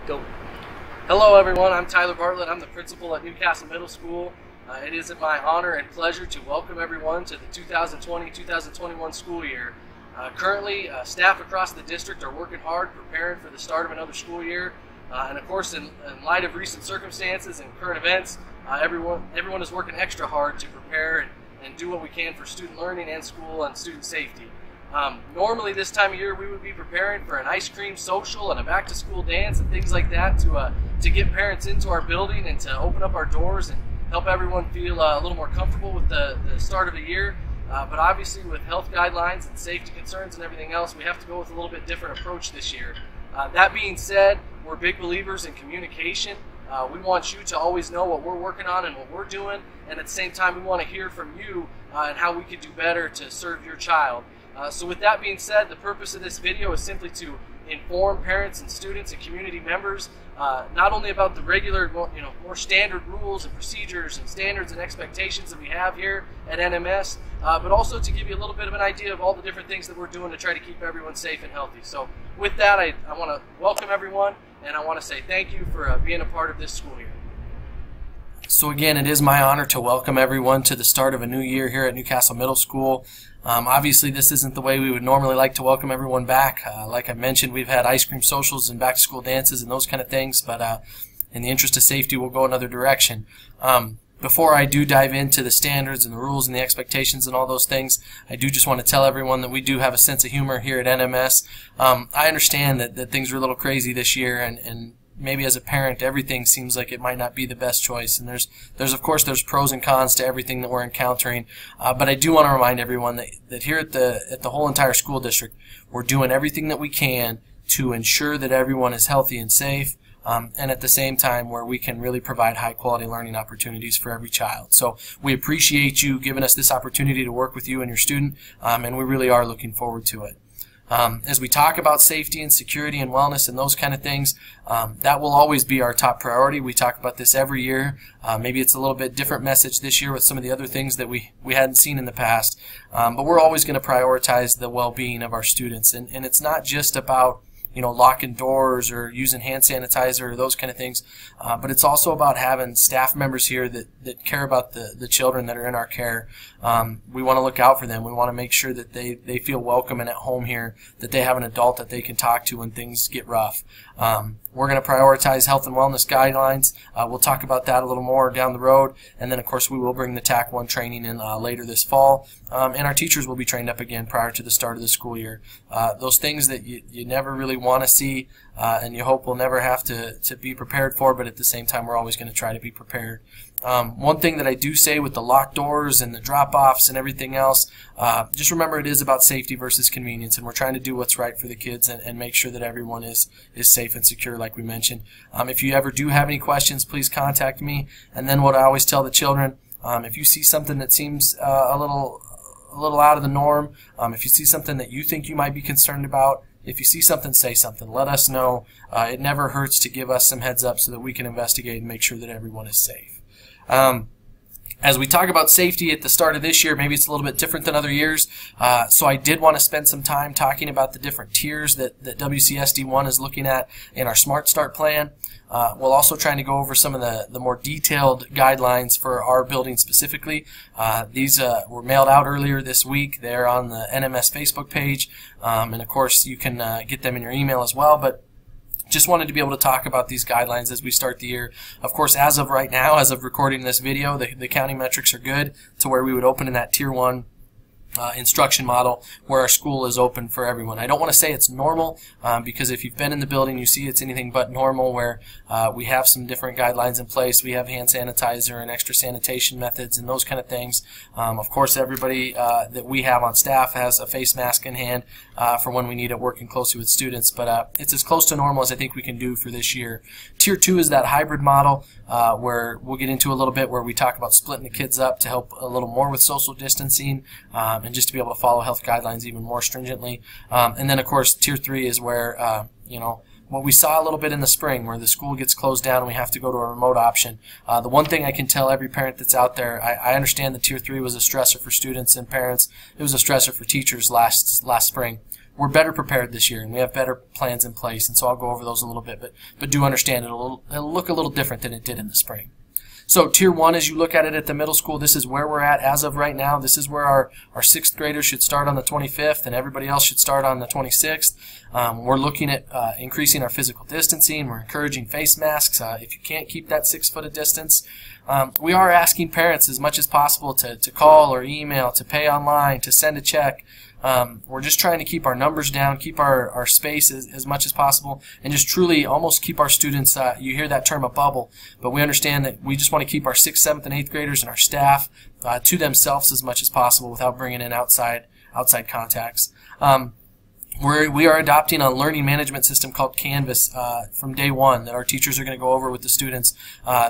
Go. Hello everyone, I'm Tyler Bartlett. I'm the principal at Newcastle Middle School. It is my honor and pleasure to welcome everyone to the 2020-2021 school year. Currently, staff across the district are working hard preparing for the start of another school year. And of course, in light of recent circumstances and current events, everyone is working extra hard to prepare and do what we can for student learning and school and student safety. Normally this time of year we would be preparing for an ice cream social and a back to school dance and things like that to get parents into our building and to open up our doors and help everyone feel a little more comfortable with the start of the year. But obviously with health guidelines and safety concerns and everything else, we have to go with a little bit different approach this year. That being said, we're big believers in communication. We want you to always know what we're working on and what we're doing, and at the same time we want to hear from you and how we could do better to serve your child. So with that being said, the purpose of this video is simply to inform parents and students and community members not only about the regular, more standard rules and procedures and standards and expectations that we have here at NMS, but also to give you a little bit of an idea of all the different things that we're doing to try to keep everyone safe and healthy. So with that, I want to welcome everyone, and I want to say thank you for being a part of this school year. So again, it is my honor to welcome everyone to the start of a new year here at Newcastle Middle School. Obviously, this isn't the way we would normally like to welcome everyone back. Like I mentioned, we've had ice cream socials and back-to-school dances and those kind of things, but in the interest of safety, we'll go another direction. Before I do dive into the standards and the rules and the expectations and all those things, I do just want to tell everyone that we do have a sense of humor here at NMS. I understand that things are a little crazy this year, and maybe as a parent, everything seems like it might not be the best choice, and there's of course pros and cons to everything that we're encountering. But I do want to remind everyone that here at the whole entire school district, we're doing everything that we can to ensure that everyone is healthy and safe, and at the same time where we can really provide high quality learning opportunities for every child. So we appreciate you giving us this opportunity to work with you and your student, and we really are looking forward to it. As we talk about safety and security and wellness and those kind of things, that will always be our top priority. We talk about this every year. Maybe it's a little bit different message this year with some of the other things that we hadn't seen in the past. But we're always going to prioritize the well-being of our students. And it's not just about locking doors or using hand sanitizer or those kind of things, but it's also about having staff members here that care about the children that are in our care. We want to look out for them. We want to make sure that they feel welcome and at home here, that they have an adult that they can talk to when things get rough. We're going to prioritize health and wellness guidelines. We'll talk about that a little more down the road, and then of course we will bring the TAC 1 training in later this fall, and our teachers will be trained up again prior to the start of the school year. Those things that you never really want to see and you hope we'll never have to be prepared for, but at the same time we're always going to try to be prepared. One thing that I do say with the locked doors and the drop-offs and everything else, just remember it is about safety versus convenience, and we're trying to do what's right for the kids and make sure that everyone is safe and secure like we mentioned. If you ever do have any questions, please contact me. And then what I always tell the children, if you see something that seems a little out of the norm, if you see something that you think you might be concerned about, if you see something, say something. Let us know. It never hurts to give us some heads up so that we can investigate and make sure that everyone is safe. As we talk about safety at the start of this year, maybe it's a little bit different than other years, so I did want to spend some time talking about the different tiers that WCSD1 is looking at in our Smart Start plan. We'll also trying to go over some of the more detailed guidelines for our building specifically. These were mailed out earlier this week. They're on the NMS Facebook page, and of course you can get them in your email as well, but just wanted to be able to talk about these guidelines as we start the year. Of course, as of right now, as of recording this video, the county metrics are good to where we would open in that Tier 1 instruction model where our school is open for everyone. I don't want to say it's normal because if you've been in the building, you see it's anything but normal, where we have some different guidelines in place. We have hand sanitizer and extra sanitation methods and those kind of things. Of course, everybody that we have on staff has a face mask in hand for when we need it, working closely with students, but it's as close to normal as I think we can do for this year. Tier 2 is that hybrid model where we'll get into a little bit where we talk about splitting the kids up to help a little more with social distancing and just to be able to follow health guidelines even more stringently. And then, of course, Tier 3 is where, what we saw a little bit in the spring, where the school gets closed down and we have to go to a remote option. The one thing I can tell every parent that's out there, I understand that Tier 3 was a stressor for students and parents. It was a stressor for teachers last spring. we're better prepared this year, and we have better plans in place, and so I'll go over those a little bit, but do understand it'll look a little different than it did in the spring. So Tier 1, as you look at it at the middle school, this is where we're at as of right now. This is where our 6th graders should start on the 25th, and everybody else should start on the 26th. We're looking at increasing our physical distancing. We're encouraging face masks. If you can't keep that 6 foot of distance, we are asking parents as much as possible to call or email, to pay online, to send a check. We're just trying to keep our numbers down, keep our space as much as possible, and just truly almost keep our students, you hear that term, a bubble, but we understand that we just want to keep our 6th, 7th, and 8th graders and our staff to themselves as much as possible without bringing in outside contacts. We are adopting a learning management system called Canvas from day one that our teachers are going to go over with the students.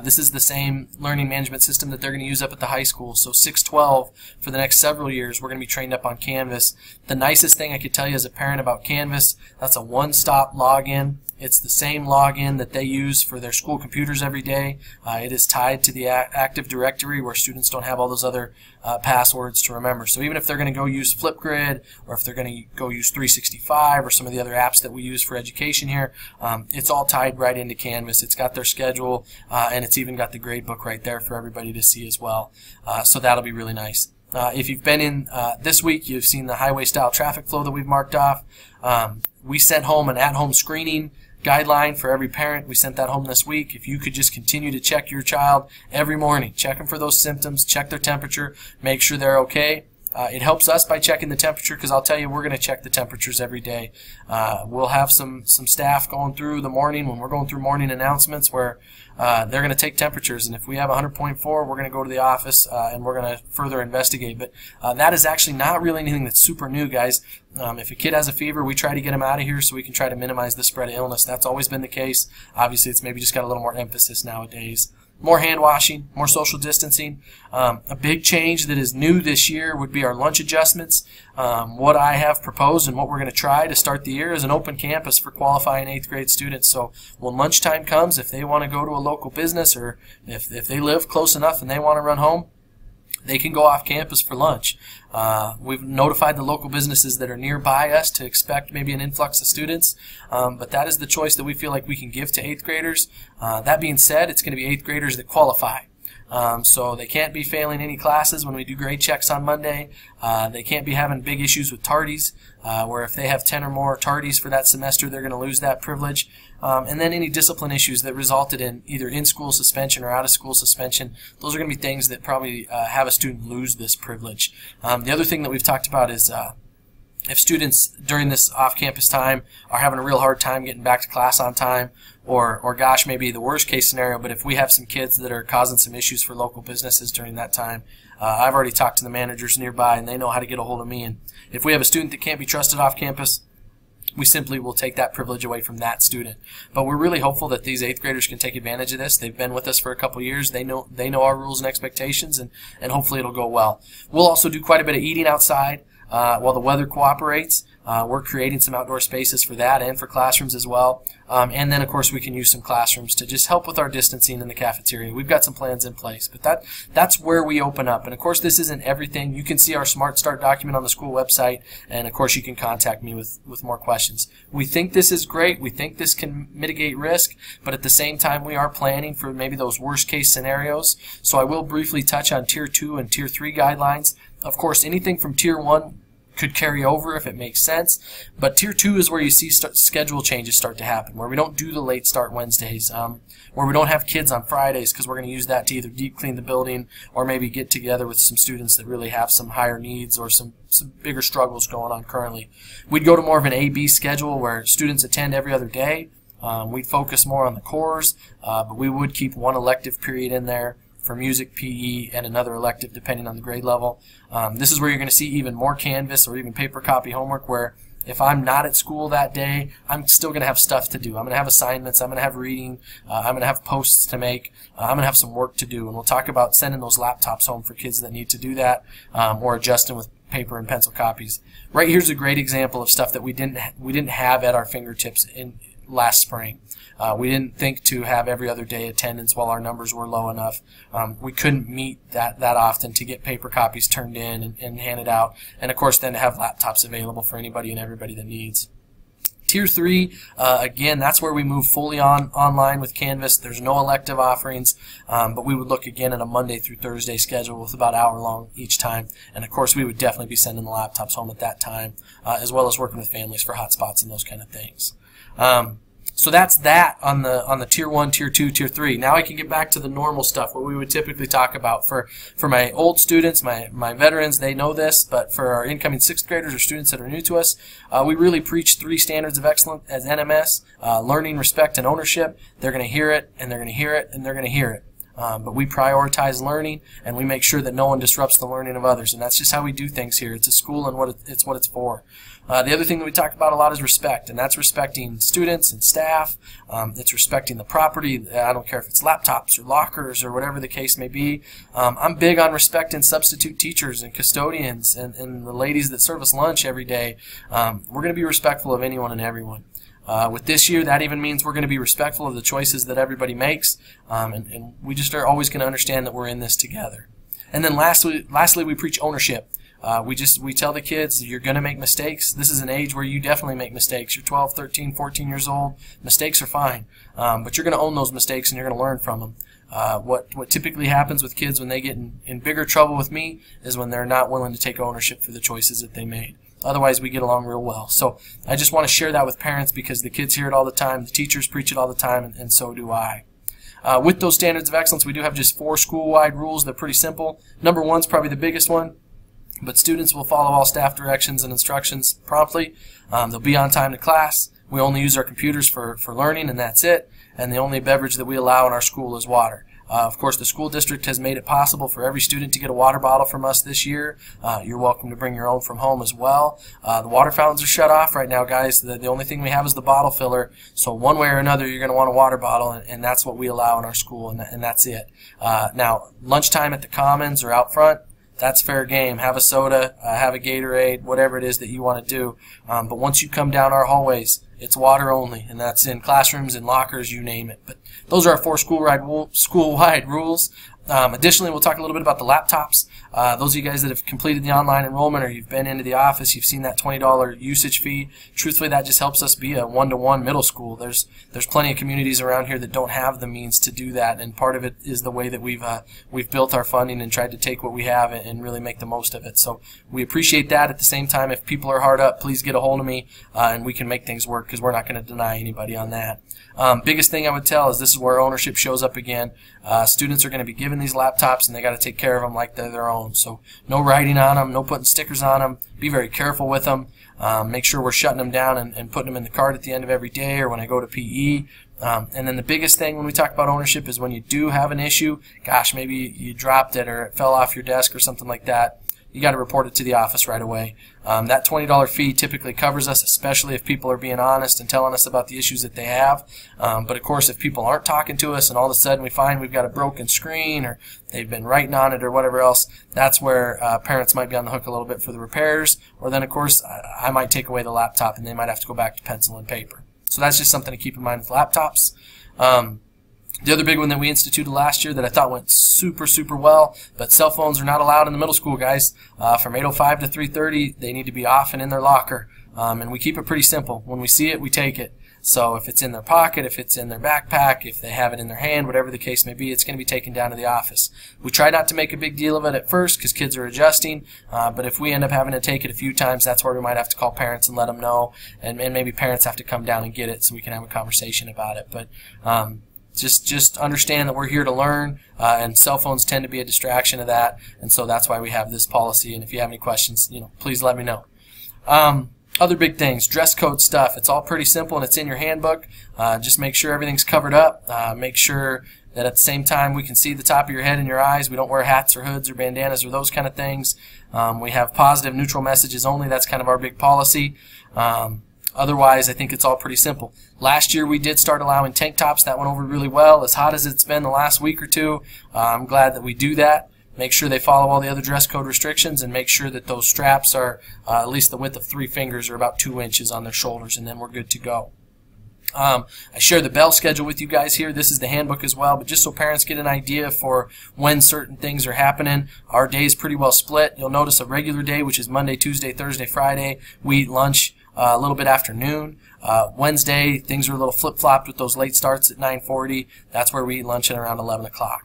This is the same learning management system that they're going to use up at the high school. So 6-12, for the next several years, we're going to be trained up on Canvas. The nicest thing I could tell you as a parent about Canvas, that's a one-stop login. It's the same login that they use for their school computers every day. It is tied to the Active Directory where students don't have all those other passwords to remember. So even if they're going to go use Flipgrid, or if they're going to go use 365 or some of the other apps that we use for education here, it's all tied right into Canvas. It's got their schedule, and it's even got the grade book right there for everybody to see as well. So that'll be really nice. If you've been in this week, you've seen the highway style traffic flow that we've marked off. We sent home an at-home screening guideline for every parent. We sent that home this week. If you could just continue to check your child every morning, check them for those symptoms, check their temperature, make sure they're okay. It helps us by checking the temperature, because I'll tell you, we're going to check the temperatures every day. We'll have some staff going through the morning when we're going through morning announcements where they're going to take temperatures, and if we have 100.4, we're going to go to the office and we're going to further investigate. But that is actually not really anything that's super new, guys. If a kid has a fever, we try to get him out of here so we can try to minimize the spread of illness. That's always been the case. Obviously, it's maybe just got a little more emphasis nowadays. More hand washing, more social distancing. A big change that is new this year would be our lunch adjustments. What I have proposed and what we're going to try to start the year is an open campus for qualifying 8th grade students. So when lunchtime comes, if they want to go to a local business, or if they live close enough and they want to run home, they can go off campus for lunch. We've notified the local businesses that are nearby us to expect maybe an influx of students, but that is the choice that we feel like we can give to 8th graders. That being said, it's going to be 8th graders that qualify. So they can't be failing any classes when we do grade checks on Monday. They can't be having big issues with tardies, where if they have 10 or more tardies for that semester, they're going to lose that privilege. And then any discipline issues that resulted in either in-school suspension or out-of-school suspension, those are going to be things that probably have a student lose this privilege. The other thing that we've talked about is if students during this off-campus time are having a real hard time getting back to class on time, or gosh, maybe the worst case scenario, but if we have some kids that are causing some issues for local businesses during that time, I've already talked to the managers nearby and they know how to get a hold of me. And if we have a student that can't be trusted off campus, we simply will take that privilege away from that student. But we're really hopeful that these 8th graders can take advantage of this. They've been with us for a couple years. They know our rules and expectations, and hopefully it'll go well. We'll also do quite a bit of eating outside while the weather cooperates. We're creating some outdoor spaces for that and for classrooms as well. And then, of course, we can use some classrooms to just help with our distancing in the cafeteria. We've got some plans in place, but that's where we open up. And, of course, this isn't everything. You can see our Smart Start document on the school website, and, of course, you can contact me with more questions. We think this is great. We think this can mitigate risk, but at the same time, we are planning for maybe those worst-case scenarios. So I will briefly touch on Tier 2 and Tier 3 guidelines. Of course, anything from Tier 1 could carry over if it makes sense, but Tier 2 is where you see schedule changes start to happen, where we don't do the late start Wednesdays, where we don't have kids on Fridays because we're going to use that to either deep clean the building or maybe get together with some students that really have some higher needs or some bigger struggles going on currently. We'd go to more of an A-B schedule where students attend every other day. We'd focus more on the cores, but we would keep one elective period in there for music, PE, and another elective depending on the grade level. This is where you're going to see even more Canvas or even paper copy homework, where if I'm not at school that day, I'm still going to have stuff to do. I'm going to have assignments, I'm going to have reading, I'm going to have posts to make, I'm going to have some work to do, and we'll talk about sending those laptops home for kids that need to do that, or adjusting with paper and pencil copies. Right here's a great example of stuff that we didn't have at our fingertips last spring. We didn't think to have every other day attendance while our numbers were low enough. We couldn't meet that often to get paper copies turned in and handed out, and of course then to have laptops available for anybody and everybody that needs. Tier 3, again, that's where we move fully online with Canvas. There's no elective offerings, but we would look again at a Monday through Thursday schedule with about an hour long each time. And of course, we would definitely be sending the laptops home at that time, as well as working with families for hotspots and those kind of things. So that's that on the Tier 1, Tier 2, Tier 3. Now I can get back to the normal stuff, what we would typically talk about. For my old students, my veterans, they know this, but for our incoming 6th graders or students that are new to us, we really preach 3 standards of excellence as NMS, learning, respect, and ownership. They're going to hear it, and they're going to hear it, and they're going to hear it. But we prioritize learning, and we make sure that no one disrupts the learning of others, and that's just how we do things here. It's a school, and it's what it's for. The other thing that we talk about a lot is respect, and that's respecting students and staff. It's respecting the property. I don't care if it's laptops or lockers or whatever the case may be. I'm big on respecting substitute teachers and custodians and the ladies that serve us lunch every day. We're going to be respectful of anyone and everyone. With this year, that even means we're going to be respectful of the choices that everybody makes, and we just are always going to understand that we're in this together. And then lastly, we preach ownership. We tell the kids, you're going to make mistakes. This is an age where you definitely make mistakes. You're 12, 13, 14 years old. Mistakes are fine, but you're going to own those mistakes and you're going to learn from them. What typically happens with kids when they get in bigger trouble with me is when they're not willing to take ownership for the choices that they made. Otherwise, we get along real well. So I just want to share that with parents because the kids hear it all the time, the teachers preach it all the time, and so do I. With those standards of excellence, we do have just 4 school-wide rules. They're pretty simple. Number 1 is probably the biggest one, but students will follow all staff directions and instructions promptly. They'll be on time to class. We only use our computers for learning, and that's it. And the only beverage that we allow in our school is water. Of course, the school district has made it possible for every student to get a water bottle from us this year. You're welcome to bring your own from home as well. The water fountains are shut off right now, guys. The only thing we have is the bottle filler. So one way or another, you're going to want a water bottle, and that's what we allow in our school, and that's it. Now, lunchtime at the Commons or out front, that's fair game. Have a soda, have a Gatorade, whatever it is that you want to do. But once you come down our hallways, it's water only, and that's in classrooms and lockers, you name it. But those are our 4 school-wide rules. Additionally, we'll talk a little bit about the laptops. Those of you guys that have completed the online enrollment or you've been into the office, you've seen that $20 usage fee. Truthfully, that just helps us be a one-to-one middle school. There's plenty of communities around here that don't have the means to do that, and part of it is the way that we've built our funding and tried to take what we have and really make the most of it. So we appreciate that. At the same time, if people are hard up, please get a hold of me, and we can make things work because we're not going to deny anybody on that. Biggest thing I would tell is this is where ownership shows up again. Students are going to be given these laptops, and they got to take care of them like they're their own. So no writing on them, no putting stickers on them. Be very careful with them. Make sure we're shutting them down and putting them in the cart at the end of every day or when I go to PE. And then the biggest thing when we talk about ownership is when you do have an issue, gosh, maybe you dropped it or it fell off your desk or something like that, you got to report it to the office right away. That $20 fee typically covers us, especially if people are being honest and telling us about the issues that they have. But of course, if people aren't talking to us and all of a sudden we find we've got a broken screen or they've been writing on it or whatever else, that's where parents might be on the hook a little bit for the repairs. Or then, of course, I might take away the laptop and they might have to go back to pencil and paper. So that's just something to keep in mind with laptops. The other big one that we instituted last year that I thought went super, super well, but cell phones are not allowed in the middle school, guys. From 8:05 to 3:30, they need to be off and in their locker. And we keep it pretty simple. When we see it, we take it. So if it's in their pocket, if it's in their backpack, if they have it in their hand, whatever the case may be, it's going to be taken down to the office. We try not to make a big deal of it at first because kids are adjusting, but if we end up having to take it a few times, that's where we might have to call parents and let them know, and maybe parents have to come down and get it so we can have a conversation about it. But just understand that we're here to learn, and cell phones tend to be a distraction of that, and so that's why we have this policy. And if you have any questions, please let me know. Other big things, dress code stuff. It's all pretty simple and it's in your handbook. Just make sure everything's covered up. Make sure that at the same time we can see the top of your head and your eyes. We don't wear hats or hoods or bandanas or those kind of things. We have positive, neutral messages only. That's kind of our big policy. Otherwise, I think it's all pretty simple. Last year, we did start allowing tank tops. That went over really well. As hot as it's been the last week or two, I'm glad that we do that. Make sure they follow all the other dress code restrictions and make sure that those straps are at least the width of 3 fingers or about 2 inches on their shoulders, and then we're good to go. I share the bell schedule with you guys here. This is the handbook as well, but just so parents get an idea for when certain things are happening. Our day is pretty well split. You'll notice a regular day, which is Monday, Tuesday, Thursday, Friday. We eat lunch a little bit after noon. Wednesday, things are a little flip-flopped with those late starts at 9:40. That's where we eat lunch at around 11 o'clock.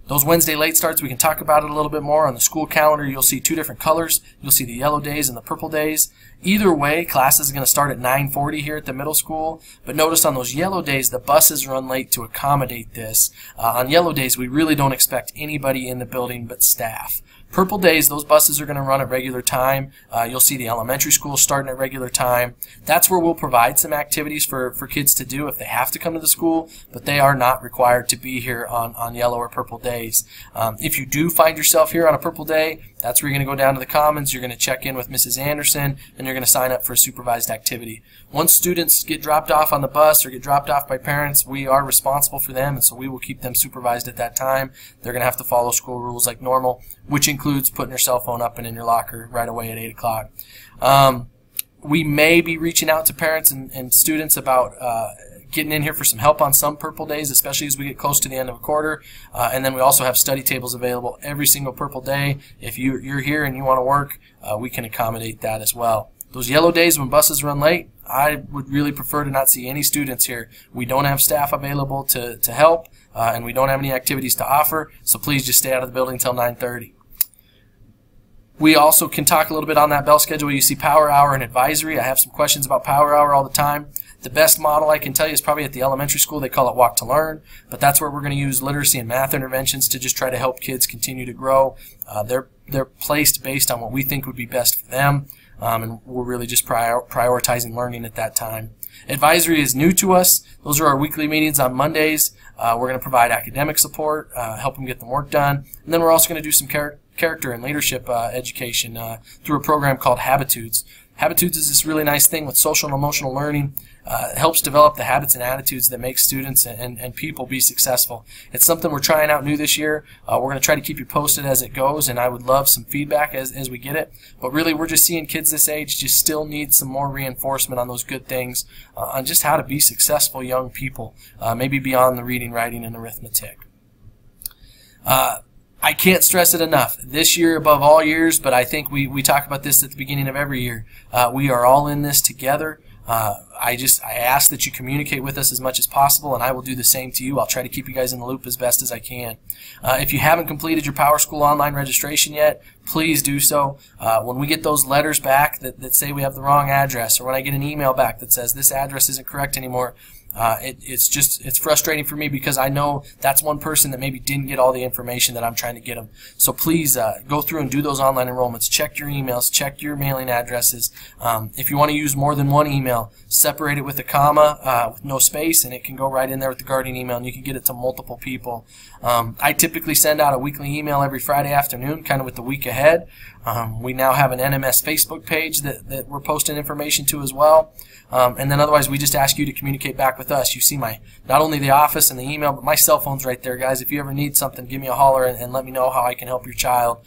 Those Wednesday late starts, we can talk about it a little bit more. On the school calendar, you'll see two different colors. You'll see the yellow days and the purple days. Either way, classes are going to start at 9:40 here at the middle school. But notice on those yellow days, the buses run late to accommodate this. On yellow days, we really don't expect anybody in the building but staff. Purple days, those buses are going to run at regular time. You'll see the elementary school starting at regular time. That's where we'll provide some activities for kids to do if they have to come to the school, but they are not required to be here on yellow or purple days. If you do find yourself here on a purple day, that's where you're going to go down to the Commons, you're going to check in with Mrs. Anderson, and you're going to sign up for a supervised activity. Once students get dropped off on the bus or get dropped off by parents, we are responsible for them, and so we will keep them supervised at that time. They're going to have to follow school rules like normal, which includes putting your cell phone up and in your locker right away at 8 o'clock. We may be reaching out to parents and students about getting in here for some help on some purple days, especially as we get close to the end of a quarter. And then we also have study tables available every single purple day. If you're here and you want to work, we can accommodate that as well. Those yellow days when buses run late, I would really prefer to not see any students here. We don't have staff available to help, and we don't have any activities to offer, so please just stay out of the building until 9:30. We also can talk a little bit on that bell schedule. You see Power Hour and Advisory. I have some questions about Power Hour all the time. The best model I can tell you is probably at the elementary school. They call it Walk to Learn, but that's where we're going to use literacy and math interventions to just try to help kids continue to grow. They're placed based on what we think would be best for them, and we're really just prioritizing learning at that time. Advisory is new to us. Those are our weekly meetings on Mondays. We're going to provide academic support, help them get the work done, and then we're also going to do some character and leadership education through a program called Habitudes. Habitudes is this really nice thing with social and emotional learning. It helps develop the habits and attitudes that make students and people be successful. It's something we're trying out new this year. We're going to try to keep you posted as it goes, and I would love some feedback as we get it. But really, we're just seeing kids this age just still need some more reinforcement on those good things, on just how to be successful young people, maybe beyond the reading, writing, and arithmetic. I can't stress it enough. This year above all years, but I think we talk about this at the beginning of every year. We are all in this together. I ask that you communicate with us as much as possible, and I will do the same to you. I'll try to keep you guys in the loop as best as I can. If you haven't completed your PowerSchool online registration yet, please do so. When we get those letters back that say we have the wrong address, or when I get an email back that says this address isn't correct anymore, it's frustrating for me because I know that's one person that maybe didn't get all the information that I'm trying to get them. So please go through and do those online enrollments. Check your emails. Check your mailing addresses. If you want to use more than one email, separate it with a comma with no space, and it can go right in there with the Guardian email, and you can get it to multiple people. I typically send out a weekly email every Friday afternoon, kind of with the week ahead. We now have an NMS Facebook page that we're posting information to as well. And then otherwise, we just ask you to communicate back with us. You see not only the office and the email, but my cell phone's right there, guys. If you ever need something, give me a holler and let me know how I can help your child.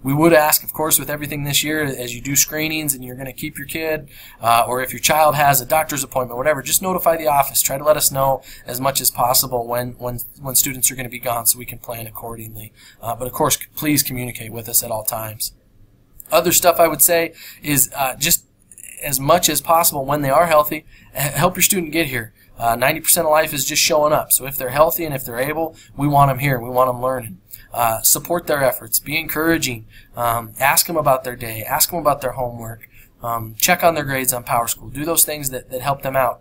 We would ask, of course, with everything this year, as you do screenings and you're going to keep your kid, or if your child has a doctor's appointment, whatever, just notify the office. Try to let us know as much as possible when students are going to be gone so we can plan accordingly. But of course, please communicate with us at all times. Other stuff I would say is just as much as possible when they are healthy, help your student get here. 90% of life is just showing up. So if they're healthy and if they're able, we want them here. We want them learning. Support their efforts. Be encouraging. Ask them about their day. Ask them about their homework. Check on their grades on PowerSchool. Do those things that help them out.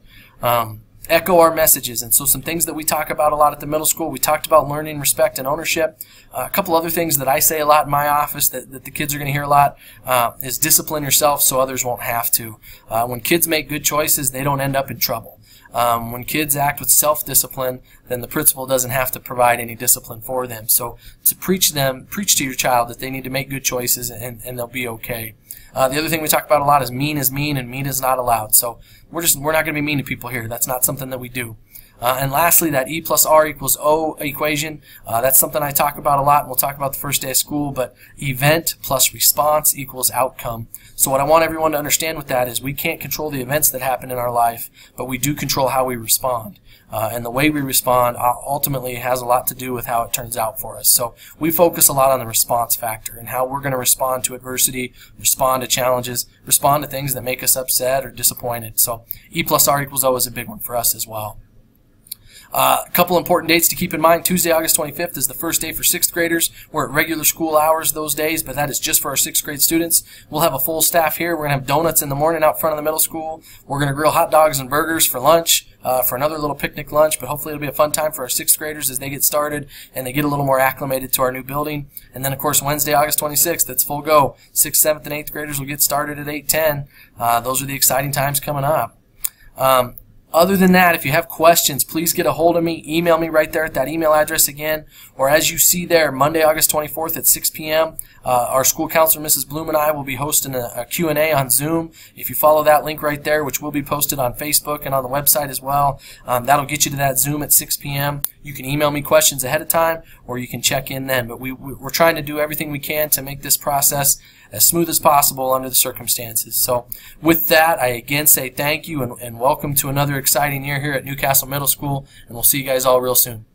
Echo our messages. And so some things that we talk about a lot at the middle school, we talked about learning, respect, and ownership. A couple other things that I say a lot in my office that the kids are going to hear a lot is discipline yourself so others won't have to. When kids make good choices, they don't end up in trouble. When kids act with self-discipline, then the principal doesn't have to provide any discipline for them. So to preach to your child that they need to make good choices and they'll be okay. The other thing we talk about a lot is mean and mean is not allowed. So we're not going to be mean to people here. That's not something that we do. And lastly, that E plus R equals O equation, that's something I talk about a lot, and we'll talk about the first day of school, but event plus response equals outcome. So what I want everyone to understand with that is we can't control the events that happen in our life, but we do control how we respond. And the way we respond ultimately has a lot to do with how it turns out for us. So we focus a lot on the response factor and how we're going to respond to adversity, respond to challenges, respond to things that make us upset or disappointed. So E plus R equals O is a big one for us as well. A couple important dates to keep in mind. Tuesday, August 25th is the first day for 6th graders. We're at regular school hours those days, but that is just for our 6th grade students. We'll have a full staff here. We're going to have donuts in the morning out front of the middle school. We're going to grill hot dogs and burgers for lunch, for another little picnic lunch, but hopefully it'll be a fun time for our 6th graders as they get started and they get a little more acclimated to our new building. And then, of course, Wednesday, August 26th, it's full go. 6th, 7th, and 8th graders will get started at 8:10. Those are the exciting times coming up. Other than that, if you have questions, please get a hold of me. Email me right there at that email address again. Or as you see there, Monday, August 24th at 6 p.m., our school counselor, Mrs. Bloom, and I will be hosting a Q&A on Zoom. If you follow that link right there, which will be posted on Facebook and on the website as well, that'll get you to that Zoom at 6 p.m. You can email me questions ahead of time, or you can check in then. But we're trying to do everything we can to make this process as smooth as possible under the circumstances. So with that, I again say thank you and welcome to another exciting year here at Newcastle Middle School, and we'll see you guys all real soon.